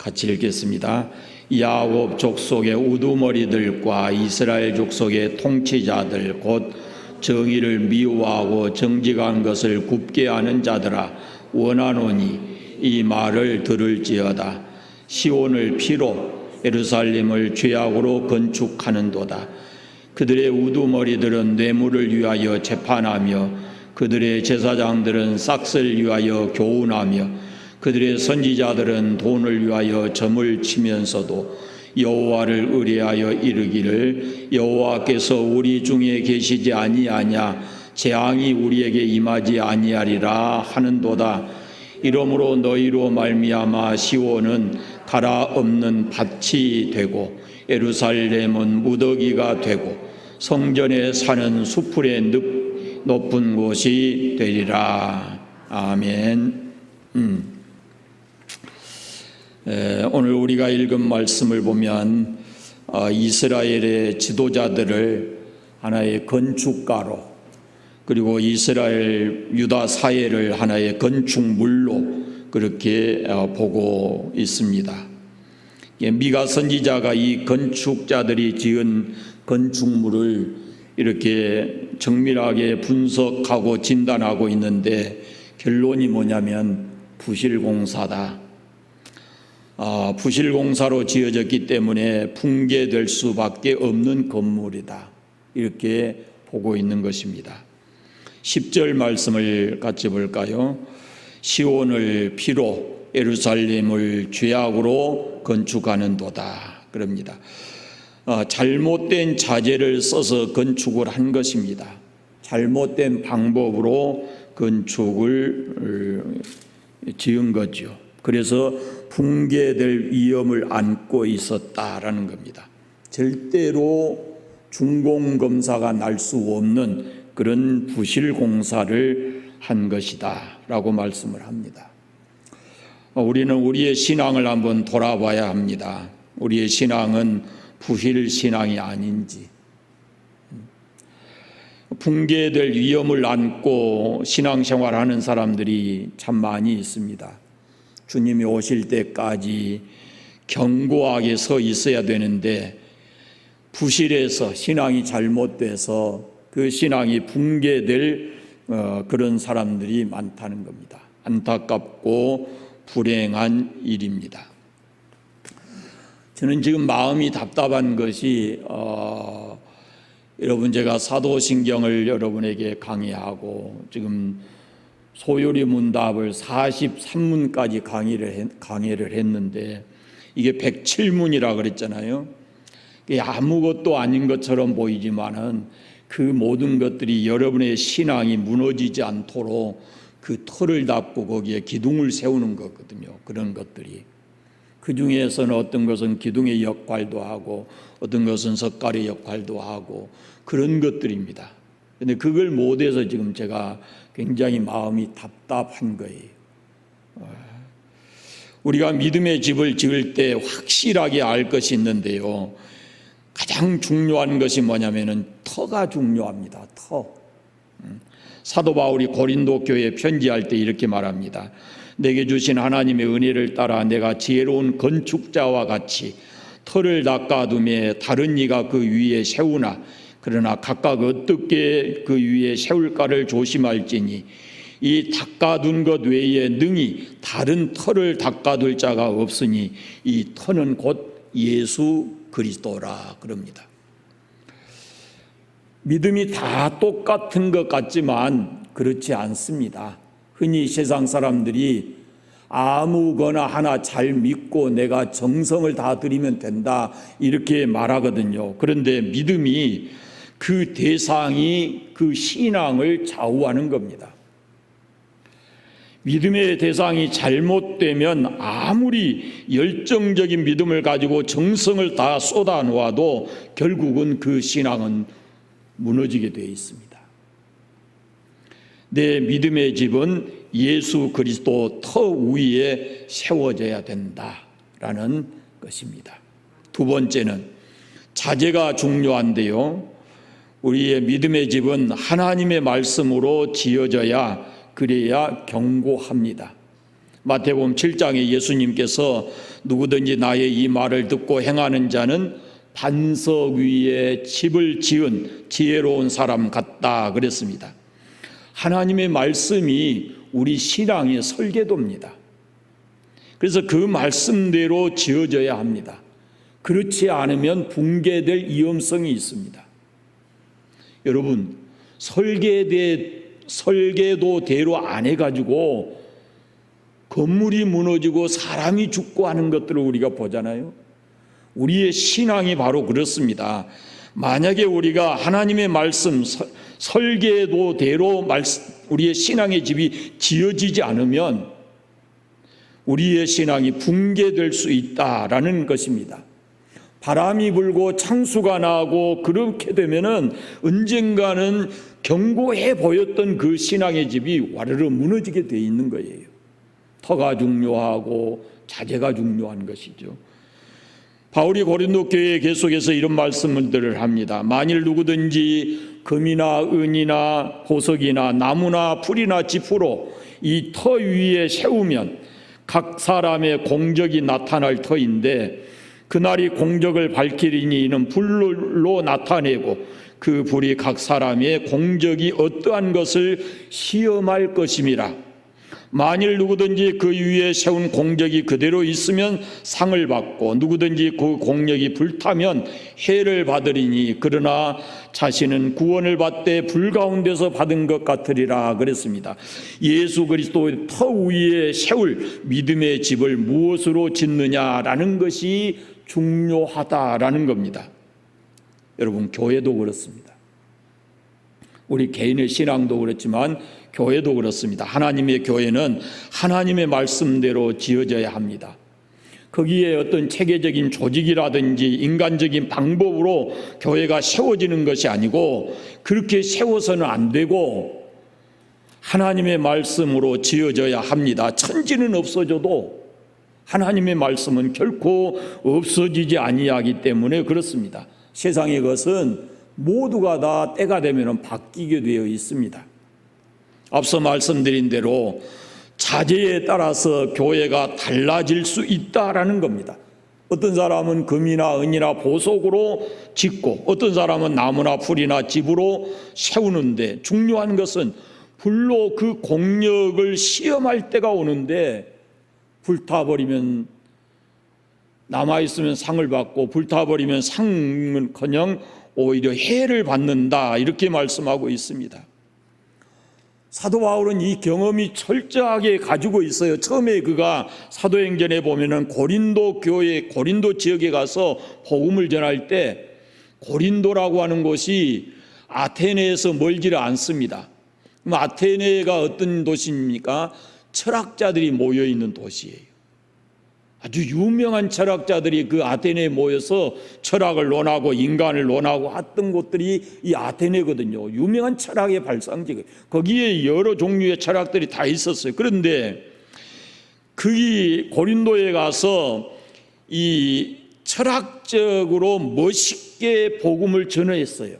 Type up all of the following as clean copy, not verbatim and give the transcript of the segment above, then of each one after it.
같이 읽겠습니다. 야곱 족속의 우두머리들과 이스라엘 족속의 통치자들 곧 정의를 미워하고 정직한 것을 굽게 하는 자들아 원하노니 이 말을 들을지어다. 시온을 피로 예루살렘을 죄악으로 건축하는도다. 그들의 우두머리들은 뇌물을 위하여 재판하며 그들의 제사장들은 싹을 위하여 교훈하며 그들의 선지자들은 돈을 위하여 점을 치면서도 여호와를 의뢰하여 이르기를 여호와께서 우리 중에 계시지 아니하냐 재앙이 우리에게 임하지 아니하리라 하는도다. 이러므로 너희로 말미암아 시온은 가라 없는 밭이 되고 예루살렘은 무더기가 되고 성전에 사는 수풀의 높은 곳이 되리라. 아멘. 오늘 우리가 읽은 말씀을 보면 이스라엘의 지도자들을 하나의 건축가로 그리고 이스라엘 유다 사회를 하나의 건축물로 그렇게 보고 있습니다. 미가 선지자가 이 건축자들이 지은 건축물을 이렇게 정밀하게 분석하고 진단하고 있는데 결론이 뭐냐면 부실공사다. 부실공사로 지어졌기 때문에 붕괴될 수밖에 없는 건물이다. 이렇게 보고 있는 것입니다. 10절 말씀을 같이 볼까요? 시온을 피로 예루살렘을 죄악으로 건축하는도다. 그럽니다. 잘못된 자재를 써서 건축을 한 것입니다. 잘못된 방법으로 건축을 지은 거죠. 그래서 붕괴될 위험을 안고 있었다라는 겁니다. 절대로 준공검사가 날 수 없는 그런 부실공사를 한 것이다 라고 말씀을 합니다. 우리는 우리의 신앙을 한번 돌아봐야 합니다. 우리의 신앙은 부실신앙이 아닌지, 붕괴될 위험을 안고 신앙생활하는 사람들이 참 많이 있습니다. 주님이 오실 때까지 견고하게 서 있어야 되는데 부실해서 신앙이 잘못돼서 그 신앙이 붕괴될 그런 사람들이 많다는 겁니다. 안타깝고 불행한 일입니다. 저는 지금 마음이 답답한 것이 여러분 제가 사도신경을 여러분에게 강의하고 지금 소요리 문답을 43문까지 강의를 했는데 이게 107문이라 그랬잖아요. 이게 아무것도 아닌 것처럼 보이지만은 그 모든 것들이 여러분의 신앙이 무너지지 않도록 그 털을 닦고 거기에 기둥을 세우는 거거든요. 그런 것들이. 그 중에서는 어떤 것은 기둥의 역할도 하고 어떤 것은 석가래 역할도 하고 그런 것들입니다. 그런데 그걸 못해서 지금 제가 굉장히 마음이 답답한 거예요. 우리가 믿음의 집을 지을 때 확실하게 알 것이 있는데요. 가장 중요한 것이 뭐냐면은 터가 중요합니다. 터. 사도 바울이 고린도 교회에 편지할 때 이렇게 말합니다. 내게 주신 하나님의 은혜를 따라 내가 지혜로운 건축자와 같이 터를 닦아두매 다른 이가 그 위에 세우나 그러나 각각 어떻게 그 위에 세울까를 조심할지니 이 닦아둔 것 외에 능히 다른 터를 닦아둘 자가 없으니 이 터는 곧 예수 그리스도라 그럽니다. 믿음이 다 똑같은 것 같지만 그렇지 않습니다. 흔히 세상 사람들이 아무거나 하나 잘 믿고 내가 정성을 다 드리면 된다 이렇게 말하거든요. 그런데 믿음이 그 대상이 그 신앙을 좌우하는 겁니다. 믿음의 대상이 잘못되면 아무리 열정적인 믿음을 가지고 정성을 다 쏟아 놓아도 결국은 그 신앙은 무너지게 되어 있습니다. 내 믿음의 집은 예수 그리스도 터 위에 세워져야 된다라는 것입니다. 두 번째는 자재가 중요한데요. 우리의 믿음의 집은 하나님의 말씀으로 지어져야 그래야 견고합니다. 마태복음 7장에 예수님께서 누구든지 나의 이 말을 듣고 행하는 자는 반석 위에 집을 지은 지혜로운 사람 같다 그랬습니다. 하나님의 말씀이 우리 신앙의 설계도입니다. 그래서 그 말씀대로 지어져야 합니다. 그렇지 않으면 붕괴될 위험성이 있습니다. 여러분, 설계도대로 안 해가지고 건물이 무너지고 사람이 죽고 하는 것들을 우리가 보잖아요. 우리의 신앙이 바로 그렇습니다. 만약에 우리가 하나님의 말씀, 설계도대로 우리의 신앙의 집이 지어지지 않으면 우리의 신앙이 붕괴될 수 있다라는 것입니다. 바람이 불고 창수가 나고 그렇게 되면은 언젠가는 견고해 보였던 그 신앙의 집이 와르르 무너지게 돼 있는 거예요. 터가 중요하고 자재가 중요한 것이죠. 바울이 고린도 교회 계속해서 이런 말씀들을 합니다. 만일 누구든지 금이나 은이나 보석이나 나무나 풀이나 지푸로 이 터 위에 세우면 각 사람의 공적이 나타날 터인데 그날이 공적을 밝히리니 이는 불로 나타내고 그 불이 각 사람의 공적이 어떠한 것을 시험할 것임이라. 만일 누구든지 그 위에 세운 공적이 그대로 있으면 상을 받고 누구든지 그 공적이 불타면 해를 받으리니 그러나 자신은 구원을 받되 불 가운데서 받은 것 같으리라 그랬습니다. 예수 그리스도의 터 위에 세울 믿음의 집을 무엇으로 짓느냐라는 것이 중요하다라는 겁니다. 여러분, 교회도 그렇습니다. 우리 개인의 신앙도 그렇지만 교회도 그렇습니다. 하나님의 교회는 하나님의 말씀대로 지어져야 합니다. 거기에 어떤 체계적인 조직이라든지 인간적인 방법으로 교회가 세워지는 것이 아니고 그렇게 세워서는 안 되고 하나님의 말씀으로 지어져야 합니다. 천지는 없어져도 하나님의 말씀은 결코 없어지지 아니하기 때문에 그렇습니다. 세상의 것은 모두가 다 때가 되면 바뀌게 되어 있습니다. 앞서 말씀드린 대로 자재에 따라서 교회가 달라질 수 있다라는 겁니다. 어떤 사람은 금이나 은이나 보석으로 짓고 어떤 사람은 나무나 풀이나 집으로 세우는데 중요한 것은 불로 그 공력을 시험할 때가 오는데 불타버리면 남아있으면 상을 받고 불타버리면 상은커녕 오히려 해를 받는다 이렇게 말씀하고 있습니다. 사도 바울은 이 경험이 철저하게 가지고 있어요. 처음에 그가 사도행전에 보면은 고린도 교회, 고린도 지역에 가서 복음을 전할 때 고린도라고 하는 곳이 아테네에서 멀지를 않습니다. 그럼 아테네가 어떤 도시입니까? 철학자들이 모여 있는 도시예요. 아주 유명한 철학자들이 그 아테네에 모여서 철학을 논하고 인간을 논하고 했던 곳들이 이 아테네거든요. 유명한 철학의 발상지가 거기에 여러 종류의 철학들이 다 있었어요. 그런데 그 고린도에 가서 이 철학적으로 멋있게 복음을 전했어요.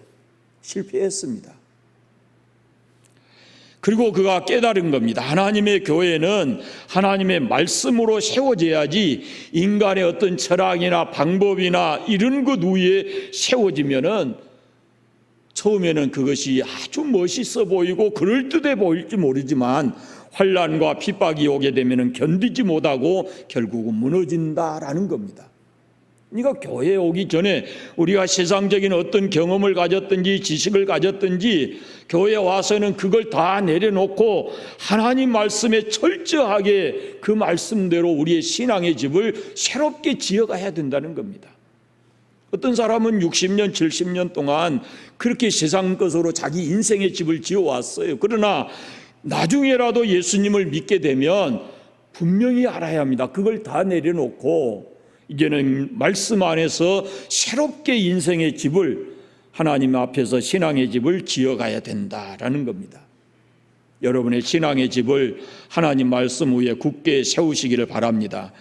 실패했습니다. 그리고 그가 깨달은 겁니다. 하나님의 교회는 하나님의 말씀으로 세워져야지 인간의 어떤 철학이나 방법이나 이런 것 위에 세워지면은 처음에는 그것이 아주 멋있어 보이고 그럴듯해 보일지 모르지만 환난과 핍박이 오게 되면은 견디지 못하고 결국은 무너진다라는 겁니다. 그러니까 교회에 오기 전에 우리가 세상적인 어떤 경험을 가졌든지 지식을 가졌든지 교회에 와서는 그걸 다 내려놓고 하나님 말씀에 철저하게 그 말씀대로 우리의 신앙의 집을 새롭게 지어가야 된다는 겁니다. 어떤 사람은 60년, 70년 동안 그렇게 세상 것으로 자기 인생의 집을 지어왔어요. 그러나 나중에라도 예수님을 믿게 되면 분명히 알아야 합니다. 그걸 다 내려놓고 이제는 말씀 안에서 새롭게 인생의 집을 하나님 앞에서 신앙의 집을 지어가야 된다라는 겁니다. 여러분의 신앙의 집을 하나님 말씀 위에 굳게 세우시기를 바랍니다.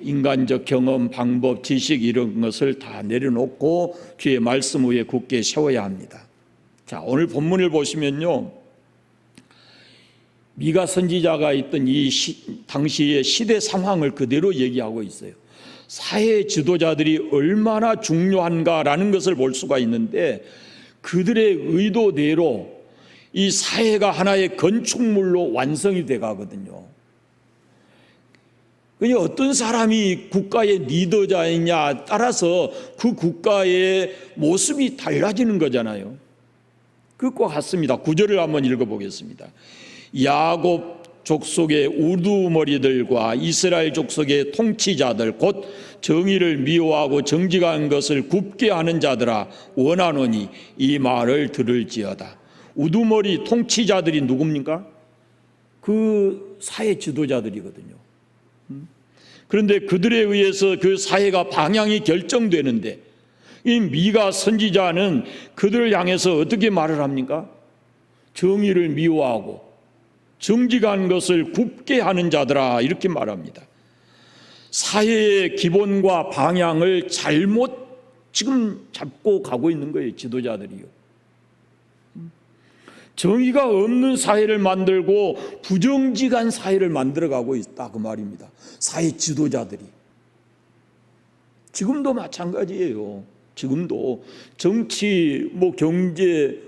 인간적 경험, 방법, 지식 이런 것을 다 내려놓고 주의 말씀 위에 굳게 세워야 합니다. 자, 오늘 본문을 보시면요, 미가 선지자가 있던 당시의 시대 상황을 그대로 얘기하고 있어요. 사회 지도자들이 얼마나 중요한가라는 것을 볼 수가 있는데, 그들의 의도대로 이 사회가 하나의 건축물로 완성이 돼 가거든요. 어떤 사람이 국가의 리더자이냐 따라서 그 국가의 모습이 달라지는 거잖아요. 그것과 같습니다. 9절을 한번 읽어보겠습니다. 야곱 족속의 우두머리들과 이스라엘 족속의 통치자들 곧 정의를 미워하고 정직한 것을 굽게 하는 자들아 원하노니 이 말을 들을지어다. 우두머리 통치자들이 누굽니까? 그 사회 지도자들이거든요. 그런데 그들에 의해서 그 사회가 방향이 결정되는데, 이 미가 선지자는 그들을 향해서 어떻게 말을 합니까? 정의를 미워하고 정직한 것을 굽게 하는 자들아, 이렇게 말합니다. 사회의 기본과 방향을 잘못 지금 잡고 가고 있는 거예요, 지도자들이요. 정의가 없는 사회를 만들고 부정직한 사회를 만들어가고 있다, 그 말입니다. 사회 지도자들이. 지금도 마찬가지예요. 지금도 정치, 경제,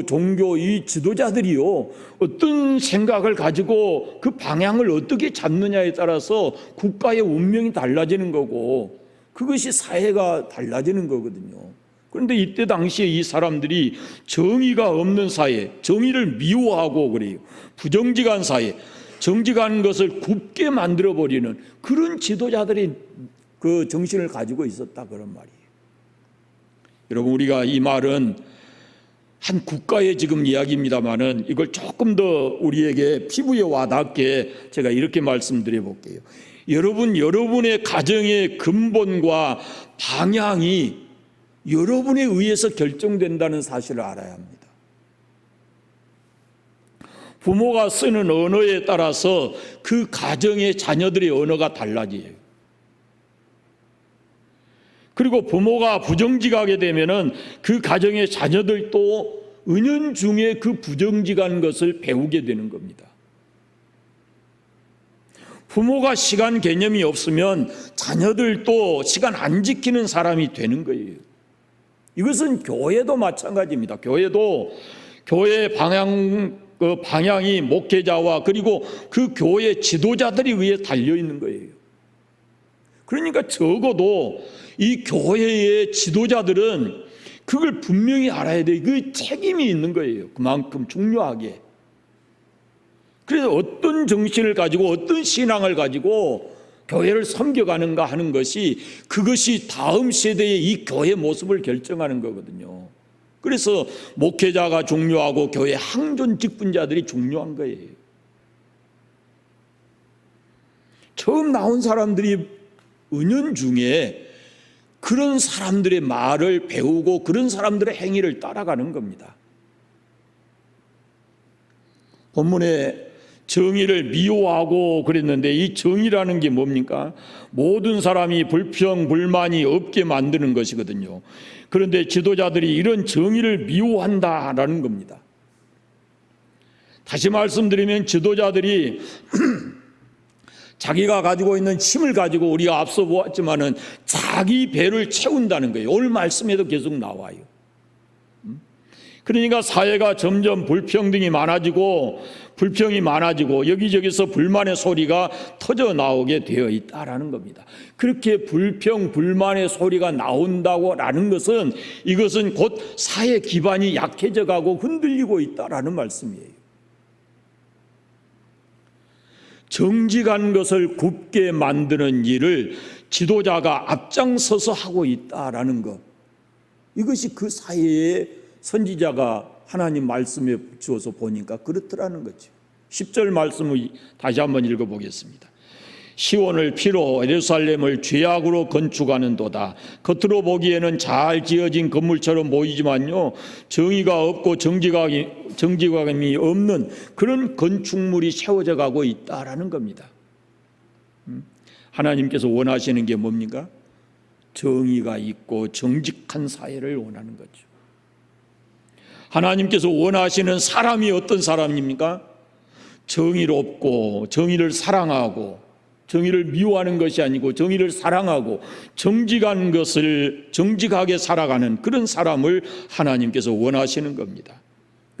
종교, 이 지도자들이요, 어떤 생각을 가지고 그 방향을 어떻게 잡느냐에 따라서 국가의 운명이 달라지는 거고, 그것이 사회가 달라지는 거거든요. 그런데 이때 당시에 이 사람들이 정의가 없는 사회, 정의를 미워하고 그래요. 부정직한 사회, 정직한 것을 굽게 만들어버리는 그런 지도자들이 그 정신을 가지고 있었다, 그런 말이에요. 여러분, 우리가 이 말은 한 국가의 지금 이야기입니다만은 이걸 조금 더 우리에게 피부에 와닿게 제가 이렇게 말씀드려 볼게요. 여러분의 가정의 근본과 방향이 여러분에 의해서 결정된다는 사실을 알아야 합니다. 부모가 쓰는 언어에 따라서 그 가정의 자녀들의 언어가 달라져요. 그리고 부모가 부정직하게 되면은 그 가정의 자녀들도 은연중에 그 부정직한 것을 배우게 되는 겁니다. 부모가 시간 개념이 없으면 자녀들도 시간 안 지키는 사람이 되는 거예요. 이것은 교회도 마찬가지입니다. 교회도 교회 방향이 목회자와 그리고 그 교회 지도자들에 의해 달려 있는 거예요. 그러니까 적어도 이 교회의 지도자들은 그걸 분명히 알아야 돼요. 그 책임이 있는 거예요. 그만큼 중요하게. 그래서 어떤 정신을 가지고 어떤 신앙을 가지고 교회를 섬겨가는가 하는 것이, 그것이 다음 세대의 이 교회 모습을 결정하는 거거든요. 그래서 목회자가 중요하고 교회 항존 직분자들이 중요한 거예요. 처음 나온 사람들이 은연중에 그런 사람들의 말을 배우고 그런 사람들의 행위를 따라가는 겁니다. 본문에 정의를 미워하고 그랬는데, 이 정의라는 게 뭡니까? 모든 사람이 불평, 불만이 없게 만드는 것이거든요. 그런데 지도자들이 이런 정의를 미워한다라는 겁니다. 다시 말씀드리면 지도자들이 자기가 가지고 있는 힘을 가지고, 우리가 앞서 보았지만은 자기 배를 채운다는 거예요. 오늘 말씀에도 계속 나와요. 그러니까 사회가 점점 불평이 많아지고 여기저기서 불만의 소리가 터져 나오게 되어 있다라는 겁니다. 그렇게 불만의 소리가 나온다고라는 것은, 이것은 곧 사회 기반이 약해져 가고 흔들리고 있다라는 말씀이에요. 정직한 것을 굽게 만드는 일을 지도자가 앞장서서 하고 있다라는 것, 이것이 그 사회의 선지자가 하나님 말씀에 붙여서 보니까 그렇더라는 거죠. 10절 말씀을 다시 한번 읽어보겠습니다. 시온을 피로 예루살렘을 죄악으로 건축하는도다. 겉으로 보기에는 잘 지어진 건물처럼 보이지만요, 정의가 없고 정직함이 없는 그런 건축물이 세워져 가고 있다라는 겁니다. 하나님께서 원하시는 게 뭡니까? 정의가 있고 정직한 사회를 원하는 거죠. 하나님께서 원하시는 사람이 어떤 사람입니까? 정의롭고 정의를 사랑하고 정의를 미워하는 것이 아니고 정의를 사랑하고 정직하게 살아가는 그런 사람을 하나님께서 원하시는 겁니다.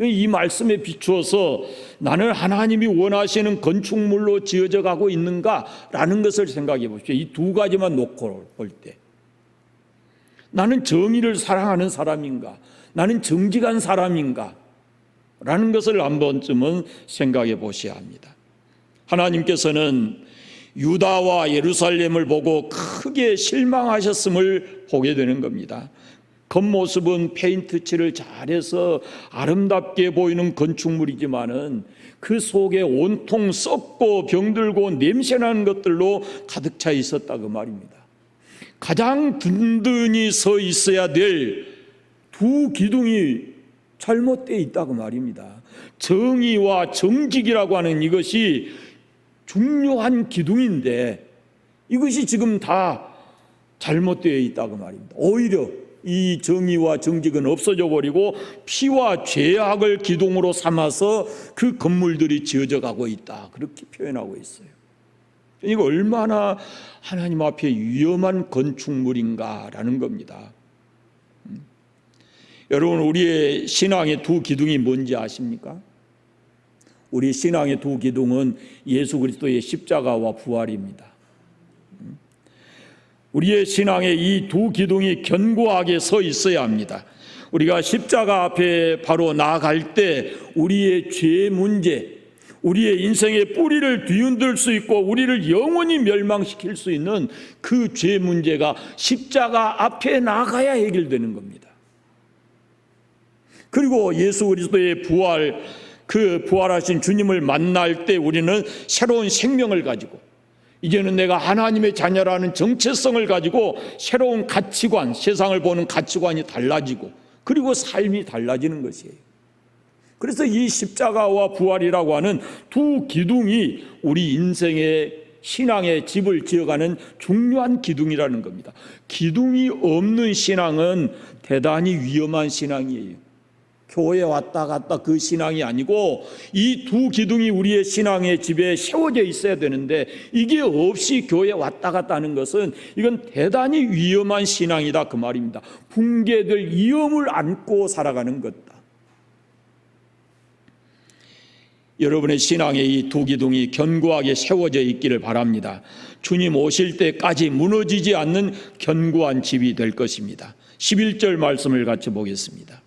이 말씀에 비추어서 나는 하나님이 원하시는 건축물로 지어져 가고 있는가라는 것을 생각해 보십시오. 이 두 가지만 놓고 볼 때 나는 정의를 사랑하는 사람인가, 나는 정직한 사람인가 라는 것을 한 번쯤은 생각해 보셔야 합니다. 하나님께서는 유다와 예루살렘을 보고 크게 실망하셨음을 보게 되는 겁니다. 겉모습은 페인트 칠을 잘해서 아름답게 보이는 건축물이지만은 그 속에 온통 썩고 병들고 냄새나는 것들로 가득 차 있었다 그 말입니다. 가장 든든히 서 있어야 될 두 기둥이 잘못되어 있다고 말입니다. 정의와 정직이라고 하는 이것이 중요한 기둥인데 이것이 지금 다 잘못되어 있다고 말입니다. 오히려 이 정의와 정직은 없어져 버리고 피와 죄악을 기둥으로 삼아서 그 건물들이 지어져 가고 있다, 그렇게 표현하고 있어요. 이거 얼마나 하나님 앞에 위험한 건축물인가라는 겁니다. 여러분, 우리의 신앙의 두 기둥이 뭔지 아십니까? 우리 신앙의 두 기둥은 예수 그리스도의 십자가와 부활입니다. 우리의 신앙의 이 두 기둥이 견고하게 서 있어야 합니다. 우리가 십자가 앞에 바로 나아갈 때 우리의 죄 문제, 우리의 인생의 뿌리를 뒤흔들 수 있고 우리를 영원히 멸망시킬 수 있는 그 죄 문제가 십자가 앞에 나가야 해결되는 겁니다. 그리고 예수 그리스도의 부활, 그 부활하신 주님을 만날 때 우리는 새로운 생명을 가지고 이제는 내가 하나님의 자녀라는 정체성을 가지고 새로운 가치관, 세상을 보는 가치관이 달라지고 그리고 삶이 달라지는 것이에요. 그래서 이 십자가와 부활이라고 하는 두 기둥이 우리 인생의 신앙의 집을 지어가는 중요한 기둥이라는 겁니다. 기둥이 없는 신앙은 대단히 위험한 신앙이에요. 교회 왔다 갔다 그 신앙이 아니고 이 두 기둥이 우리의 신앙의 집에 세워져 있어야 되는데 이게 없이 교회 왔다 갔다 하는 것은 이건 대단히 위험한 신앙이다 그 말입니다. 붕괴될 위험을 안고 살아가는 것다. 여러분의 신앙의 이 두 기둥이 견고하게 세워져 있기를 바랍니다. 주님 오실 때까지 무너지지 않는 견고한 집이 될 것입니다. 11절 말씀을 같이 보겠습니다.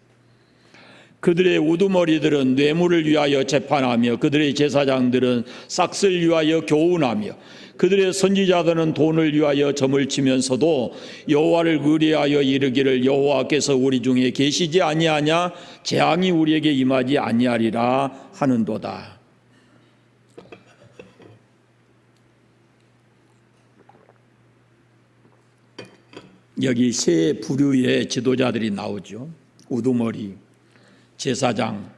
그들의 우두머리들은 뇌물을 위하여 재판하며 그들의 제사장들은 싹을 위하여 교훈하며 그들의 선지자들은 돈을 위하여 점을 치면서도 여호와를 의뢰하여 이르기를 여호와께서 우리 중에 계시지 아니하냐, 재앙이 우리에게 임하지 아니하리라 하는도다. 여기 세 부류의 지도자들이 나오죠. 우두머리, 제사장,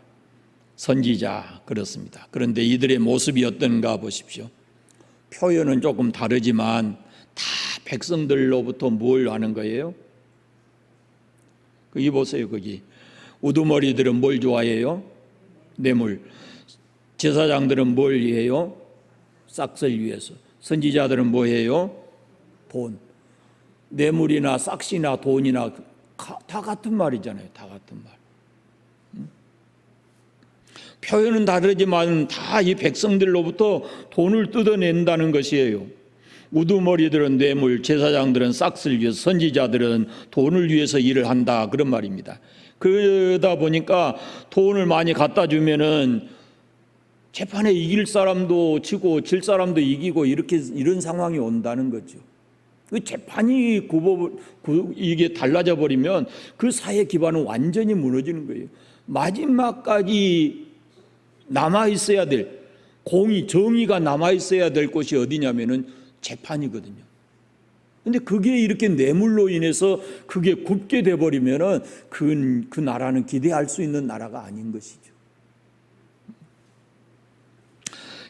선지자, 그렇습니다. 그런데 이들의 모습이 어떤가 보십시오. 표현은 조금 다르지만 다 백성들로부터 뭘 하는 거예요? 거기 보세요. 거기 우두머리들은 뭘 좋아해요? 뇌물. 제사장들은 뭘 위해요? 싹을 위해서. 선지자들은 뭐 해요? 돈. 뇌물이나 싹이나 돈이나 다 같은 말이잖아요. 다 같은 말. 표현은 다르지만 다 이 백성들로부터 돈을 뜯어낸다는 것이에요. 우두머리들은 뇌물, 제사장들은 싹을 위해서, 선지자들은 돈을 위해서 일을 한다, 그런 말입니다. 그러다 보니까 돈을 많이 갖다 주면은 재판에 이길 사람도 지고 질 사람도 이기고 이런 상황이 온다는 거죠. 그 재판이 이게 달라져 버리면 그 사회 기반은 완전히 무너지는 거예요. 마지막까지 남아 있어야 될 공의, 정의가 남아 있어야 될 곳이 어디냐면은 재판이거든요. 근데 그게 이렇게 뇌물로 인해서 그게 굽게 돼 버리면은 그 나라는 기대할 수 있는 나라가 아닌 것이죠.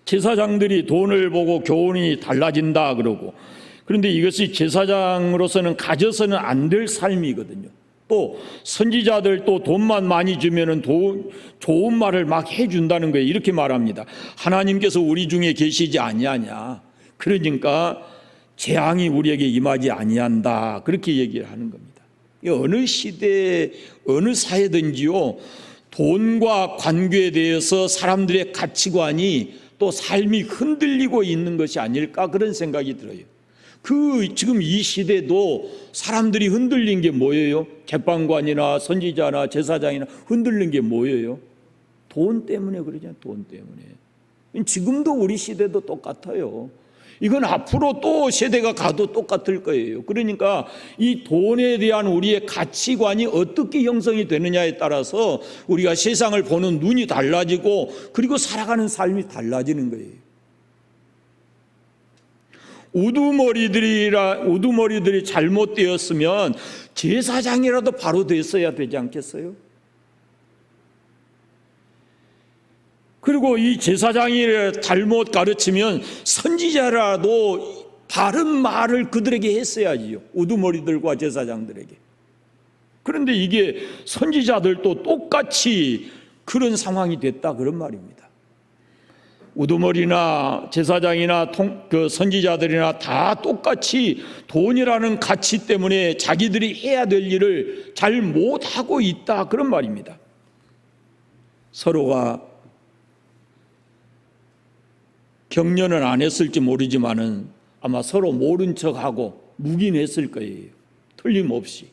제사장들이 돈을 보고 교훈이 달라진다 그러고, 그런데 이것이 제사장으로서는 가져서는 안 될 삶이거든요. 또 선지자들 또 돈만 많이 주면은 좋은 말을 막 해준다는 거예요. 이렇게 말합니다. 하나님께서 우리 중에 계시지 아니하냐. 그러니까 재앙이 우리에게 임하지 아니한다. 그렇게 얘기를 하는 겁니다. 어느 시대, 어느 사회든지요, 돈과 관계에 대해서 사람들의 가치관이 또 삶이 흔들리고 있는 것이 아닐까 그런 생각이 들어요. 지금 이 시대도 사람들이 흔들린 게 뭐예요? 재판관이나 선지자나 제사장이나 흔들린 게 뭐예요? 돈 때문에 그러잖아요. 돈 때문에. 지금도 우리 시대도 똑같아요. 이건 앞으로 또 세대가 가도 똑같을 거예요. 그러니까 이 돈에 대한 우리의 가치관이 어떻게 형성이 되느냐에 따라서 우리가 세상을 보는 눈이 달라지고 그리고 살아가는 삶이 달라지는 거예요. 우두머리들이 잘못되었으면 제사장이라도 바로 됐어야 되지 않겠어요? 그리고 이 제사장이 잘못 가르치면 선지자라도 바른 말을 그들에게 했어야지요. 우두머리들과 제사장들에게. 그런데 이게 선지자들도 똑같이 그런 상황이 됐다 그런 말입니다. 우두머리나 제사장이나 선지자들이나 다 똑같이 돈이라는 가치 때문에 자기들이 해야 될 일을 잘 못하고 있다 그런 말입니다. 서로가 격려는 안 했을지 모르지만은 아마 서로 모른 척하고 묵인했을 거예요. 틀림없이.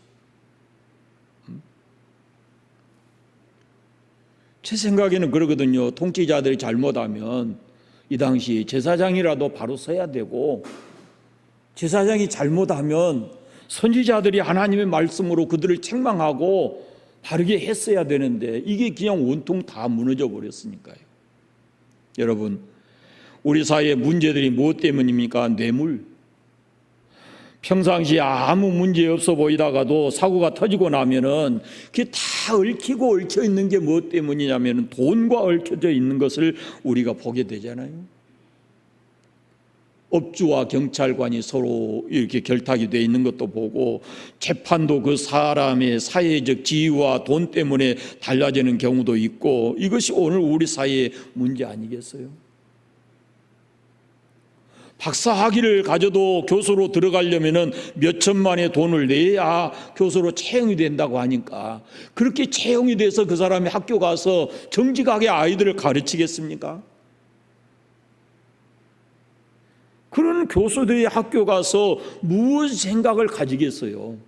제 생각에는 그러거든요. 통치자들이 잘못하면 이 당시 제사장이라도 바로 서야 되고, 제사장이 잘못하면 선지자들이 하나님의 말씀으로 그들을 책망하고 바르게 했어야 되는데 이게 그냥 온통 다 무너져 버렸으니까요. 여러분, 우리 사회의 문제들이 무엇 때문입니까? 뇌물. 평상시에 아무 문제 없어 보이다가도 사고가 터지고 나면은 그게 다 얽히고 얽혀 있는 게 무엇 때문이냐면은 돈과 얽혀져 있는 것을 우리가 보게 되잖아요. 업주와 경찰관이 서로 이렇게 결탁이 되어 있는 것도 보고, 재판도 그 사람의 사회적 지위와 돈 때문에 달라지는 경우도 있고, 이것이 오늘 우리 사회의 문제 아니겠어요? 박사학위를 가져도 교수로 들어가려면 몇 천만의 돈을 내야 교수로 채용이 된다고 하니까, 그렇게 채용이 돼서 그 사람이 학교 가서 정직하게 아이들을 가르치겠습니까? 그런 교수들이 학교 가서 무슨 생각을 가지겠어요?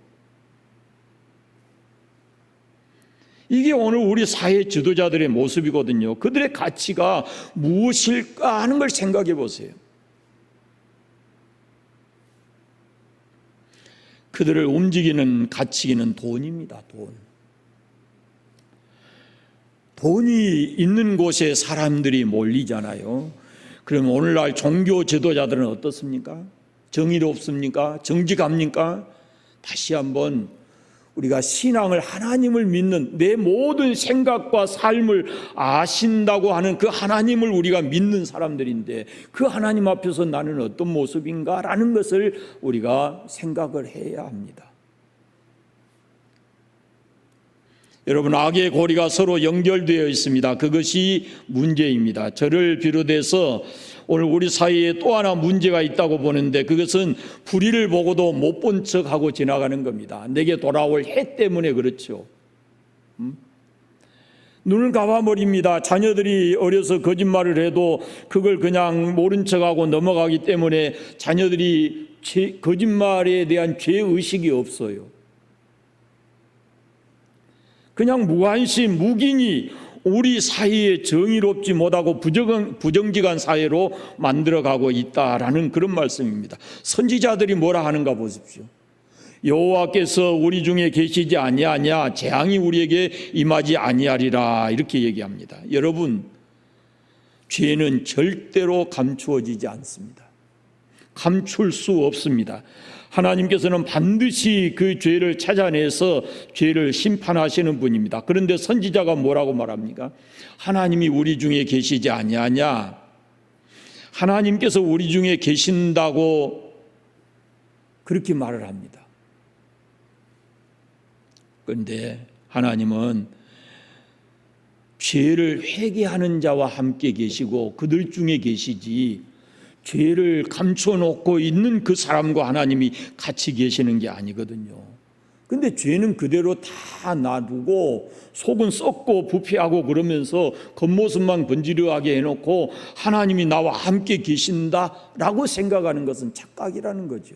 이게 오늘 우리 사회 지도자들의 모습이거든요. 그들의 가치가 무엇일까 하는 걸 생각해 보세요. 그들을 움직이는 가치기는 돈입니다. 돈이 있는 곳에 사람들이 몰리잖아요. 그럼 오늘날 종교 지도자들은 어떻습니까? 정의롭습니까? 정직합니까? 다시 한번 우리가 신앙을, 하나님을 믿는, 내 모든 생각과 삶을 아신다고 하는 그 하나님을 우리가 믿는 사람들인데, 그 하나님 앞에서 나는 어떤 모습인가라는 것을 우리가 생각을 해야 합니다. 여러분, 악의 고리가 서로 연결되어 있습니다. 그것이 문제입니다. 저를 비롯해서 오늘 우리 사이에 또 하나 문제가 있다고 보는데, 그것은 불의를 보고도 못 본 척하고 지나가는 겁니다. 내게 돌아올 해 때문에 그렇죠. 눈을 감아버립니다. 자녀들이 어려서 거짓말을 해도 그걸 그냥 모른 척하고 넘어가기 때문에 자녀들이 거짓말에 대한 죄의식이 없어요. 그냥 무관심, 묵인이 우리 사회에 정의롭지 못하고 부정직한 사회로 만들어가고 있다라는 그런 말씀입니다. 선지자들이 뭐라 하는가 보십시오. 여호와께서 우리 중에 계시지 아니하냐, 재앙이 우리에게 임하지 아니하리라, 이렇게 얘기합니다. 여러분, 죄는 절대로 감추어지지 않습니다. 감출 수 없습니다. 하나님께서는 반드시 그 죄를 찾아내서 죄를 심판하시는 분입니다. 그런데 선지자가 뭐라고 말합니까? 하나님이 우리 중에 계시지 아니하냐? 하나님께서 우리 중에 계신다고 그렇게 말을 합니다. 그런데 하나님은 죄를 회개하는 자와 함께 계시고 그들 중에 계시지, 죄를 감춰놓고 있는 그 사람과 하나님이 같이 계시는 게 아니거든요. 근데 죄는 그대로 다 놔두고 속은 썩고 부패하고 그러면서 겉모습만 번지르하게 해놓고 하나님이 나와 함께 계신다라고 생각하는 것은 착각이라는 거죠.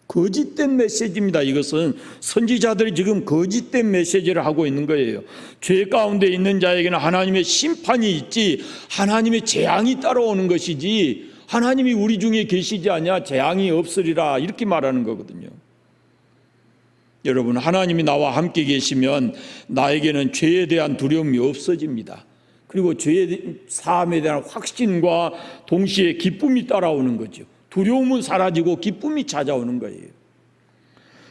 거짓된 메시지입니다. 이것은 선지자들이 지금 거짓된 메시지를 하고 있는 거예요. 죄 가운데 있는 자에게는 하나님의 심판이 있지 하나님의 재앙이 따라오는 것이지, 하나님이 우리 중에 계시지 않냐 재앙이 없으리라 이렇게 말하는 거거든요. 여러분, 하나님이 나와 함께 계시면 나에게는 죄에 대한 두려움이 없어집니다. 그리고 죄의 사함에 대한 확신과 동시에 기쁨이 따라오는 거죠. 두려움은 사라지고 기쁨이 찾아오는 거예요.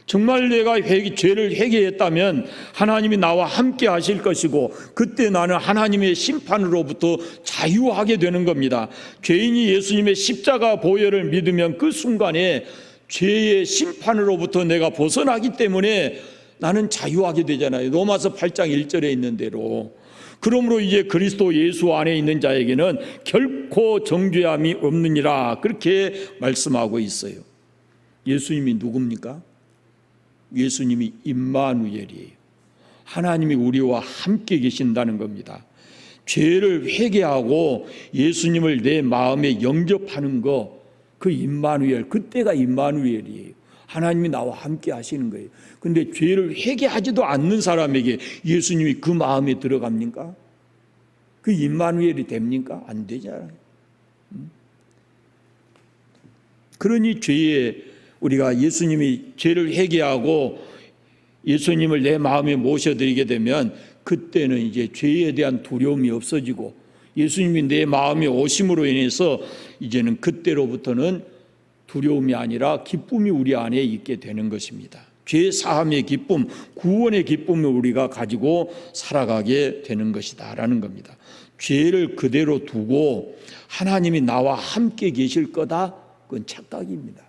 정말 내가 죄를 회개했다면 하나님이 나와 함께 하실 것이고, 그때 나는 하나님의 심판으로부터 자유하게 되는 겁니다. 죄인이 예수님의 십자가 보혈을 믿으면 그 순간에 죄의 심판으로부터 내가 벗어나기 때문에 나는 자유하게 되잖아요. 로마서 8장 1절에 있는 대로. 그러므로 이제 그리스도 예수 안에 있는 자에게는 결코 정죄함이 없느니라, 그렇게 말씀하고 있어요. 예수님이 누굽니까? 예수님이 임마누엘이에요. 하나님이 우리와 함께 계신다는 겁니다. 죄를 회개하고 예수님을 내 마음에 영접하는 거, 그 임마누엘, 그때가 임마누엘이에요. 하나님이 나와 함께 하시는 거예요. 근데 죄를 회개하지도 않는 사람에게 예수님이 그 마음에 들어갑니까? 그 임마누엘이 됩니까? 안 되잖아요. 그러니 우리가 예수님이 죄를 회개하고 예수님을 내 마음에 모셔드리게 되면 그때는 이제 죄에 대한 두려움이 없어지고 예수님이 내 마음에 오심으로 인해서 이제는 그때로부터는 두려움이 아니라 기쁨이 우리 안에 있게 되는 것입니다. 죄 사함의 기쁨, 구원의 기쁨을 우리가 가지고 살아가게 되는 것이다라는 겁니다. 죄를 그대로 두고 하나님이 나와 함께 계실 거다, 그건 착각입니다.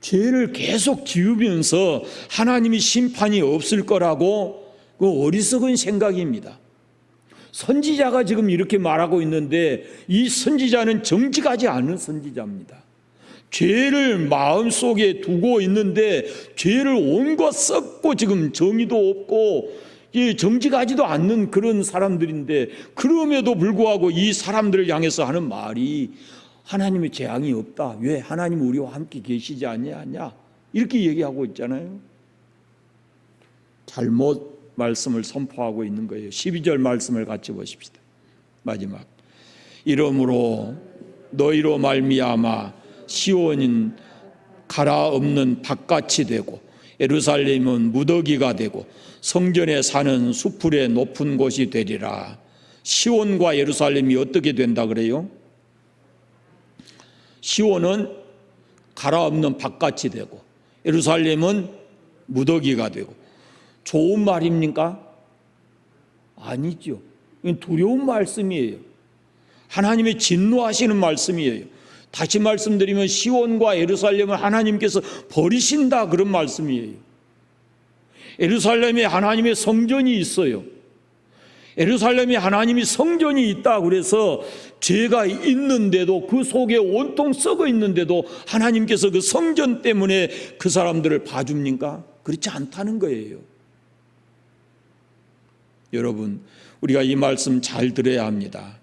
죄를 계속 지으면서 하나님이 심판이 없을 거라고, 그 어리석은 생각입니다. 선지자가 지금 이렇게 말하고 있는데 이 선지자는 정직하지 않은 선지자입니다. 죄를 마음속에 두고 있는데 죄를 온갖 썩고 지금 정의도 없고 정직하지도 않는 그런 사람들인데, 그럼에도 불구하고 이 사람들을 향해서 하는 말이 하나님의 재앙이 없다. 왜? 하나님 우리와 함께 계시지 않냐? 이렇게 얘기하고 있잖아요. 잘못 말씀을 선포하고 있는 거예요. 12절 말씀을 같이 보십시다. 마지막. 이러므로 너희로 말미암아 시온은 갈아엎는 밭같이 되고 예루살렘은 무더기가 되고 성전에 사는 수풀의 높은 곳이 되리라. 시온과 예루살렘이 어떻게 된다 그래요? 시온은 갈아엎는 밭같이 되고 예루살렘은 무더기가 되고. 좋은 말입니까? 아니죠. 이건 두려운 말씀이에요. 하나님의 진노하시는 말씀이에요. 다시 말씀드리면 시온과 예루살렘을 하나님께서 버리신다, 그런 말씀이에요. 예루살렘에 하나님의 성전이 있어요. 예루살렘에 하나님이 성전이 있다 그래서 죄가 있는데도, 그 속에 온통 썩어 있는데도 하나님께서 그 성전 때문에 그 사람들을 봐줍니까? 그렇지 않다는 거예요. 여러분, 우리가 이 말씀 잘 들어야 합니다.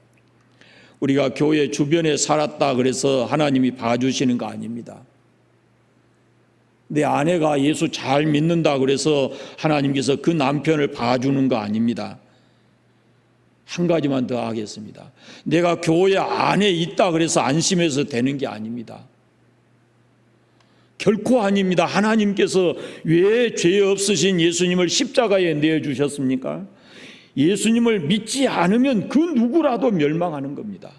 우리가 교회 주변에 살았다 그래서 하나님이 봐주시는 거 아닙니다. 내 아내가 예수 잘 믿는다 그래서 하나님께서 그 남편을 봐주는 거 아닙니다. 한 가지만 더 하겠습니다. 내가 교회 안에 있다 그래서 안심해서 되는 게 아닙니다. 결코 아닙니다. 하나님께서 왜 죄 없으신 예수님을 십자가에 내어주셨습니까? 예수님을 믿지 않으면 그 누구라도 멸망하는 겁니다.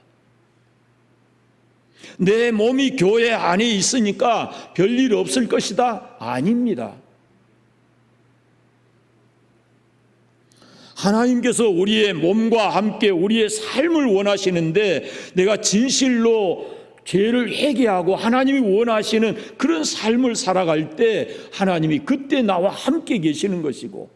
내 몸이 교회 안에 있으니까 별일 없을 것이다? 아닙니다. 하나님께서 우리의 몸과 함께 우리의 삶을 원하시는데, 내가 진실로 죄를 회개하고 하나님이 원하시는 그런 삶을 살아갈 때 하나님이 그때 나와 함께 계시는 것이고,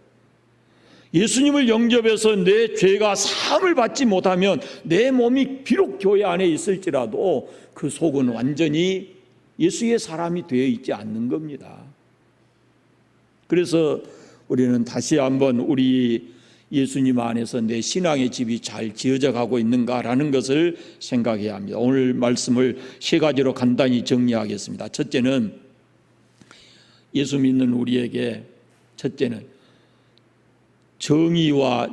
예수님을 영접해서 내 죄가 사함을 받지 못하면 내 몸이 비록 교회 안에 있을지라도 그 속은 완전히 예수의 사람이 되어 있지 않는 겁니다. 그래서 우리는 다시 한번 우리 예수님 안에서 내 신앙의 집이 잘 지어져 가고 있는가라는 것을 생각해야 합니다. 오늘 말씀을 세 가지로 간단히 정리하겠습니다. 첫째는, 예수 믿는 우리에게 첫째는 정의와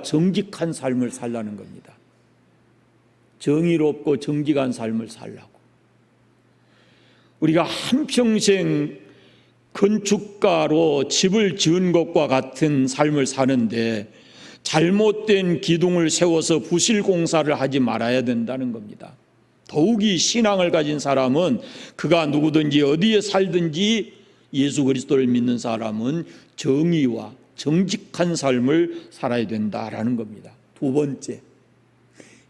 정직한 삶을 살라는 겁니다. 정의롭고 정직한 삶을 살라고. 우리가 한평생 건축가로 집을 지은 것과 같은 삶을 사는데 잘못된 기둥을 세워서 부실 공사를 하지 말아야 된다는 겁니다. 더욱이 신앙을 가진 사람은 그가 누구든지 어디에 살든지 예수 그리스도를 믿는 사람은 정의와 정직한 삶을 살아야 된다라는 겁니다. 두 번째,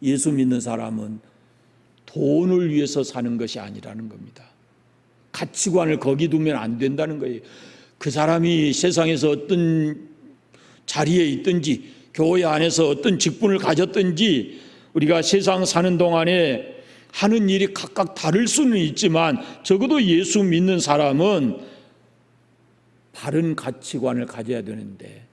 예수 믿는 사람은 돈을 위해서 사는 것이 아니라는 겁니다. 가치관을 거기 두면 안 된다는 거예요. 그 사람이 세상에서 어떤 자리에 있든지 교회 안에서 어떤 직분을 가졌든지 우리가 세상 사는 동안에 하는 일이 각각 다를 수는 있지만 적어도 예수 믿는 사람은 바른 가치관을 가져야 되는데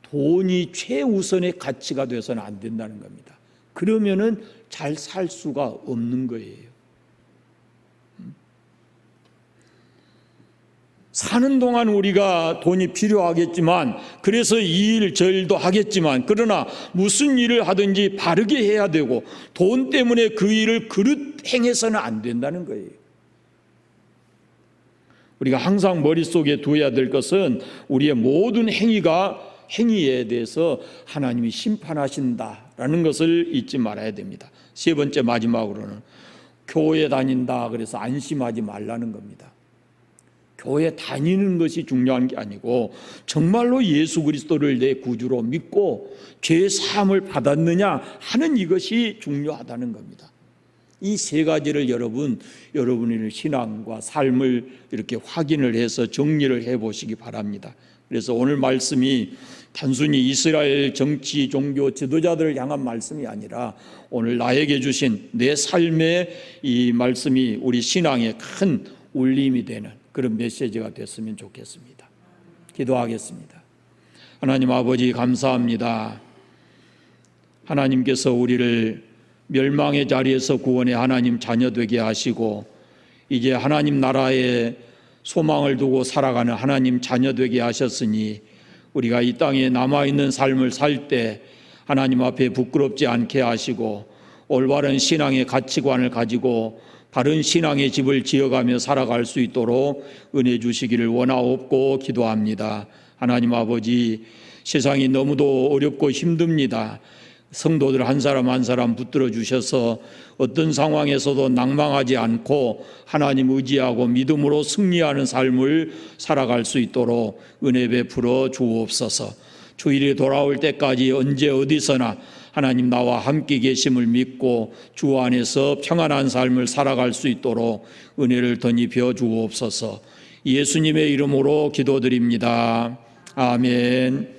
돈이 최우선의 가치가 돼서는 안 된다는 겁니다. 그러면은 잘 살 수가 없는 거예요. 사는 동안 우리가 돈이 필요하겠지만, 그래서 이 일 저 일도 하겠지만, 그러나 무슨 일을 하든지 바르게 해야 되고 돈 때문에 그 일을 그릇 행해서는 안 된다는 거예요. 우리가 항상 머릿속에 두어야 될 것은 우리의 모든 행위에 대해서 하나님이 심판하신다라는 것을 잊지 말아야 됩니다. 세 번째, 마지막으로는 교회 다닌다 그래서 안심하지 말라는 겁니다. 교회 다니는 것이 중요한 게 아니고 정말로 예수 그리스도를 내 구주로 믿고 죄 사함을 받았느냐 하는 이것이 중요하다는 겁니다. 이 세 가지를 여러분의 신앙과 삶을 이렇게 확인을 해서 정리를 해보시기 바랍니다. 그래서 오늘 말씀이 단순히 이스라엘 정치, 종교 지도자들을 향한 말씀이 아니라 오늘 나에게 주신 내 삶의 이 말씀이 우리 신앙에 큰 울림이 되는 그런 메시지가 됐으면 좋겠습니다. 기도하겠습니다. 하나님 아버지, 감사합니다. 하나님께서 우리를 멸망의 자리에서 구원해 하나님 자녀 되게 하시고 이제 하나님 나라에 소망을 두고 살아가는 하나님 자녀 되게 하셨으니 우리가 이 땅에 남아있는 삶을 살 때 하나님 앞에 부끄럽지 않게 하시고 올바른 신앙의 가치관을 가지고 바른 신앙의 집을 지어가며 살아갈 수 있도록 은혜 주시기를 원하옵고 기도합니다. 하나님 아버지, 세상이 너무도 어렵고 힘듭니다. 성도들 한 사람 한 사람 붙들어 주셔서 어떤 상황에서도 낭망하지 않고 하나님 의지하고 믿음으로 승리하는 삶을 살아갈 수 있도록 은혜 베풀어 주옵소서. 주일이 돌아올 때까지 언제 어디서나 하나님 나와 함께 계심을 믿고 주 안에서 평안한 삶을 살아갈 수 있도록 은혜를 덧입혀 주옵소서. 예수님의 이름으로 기도드립니다. 아멘.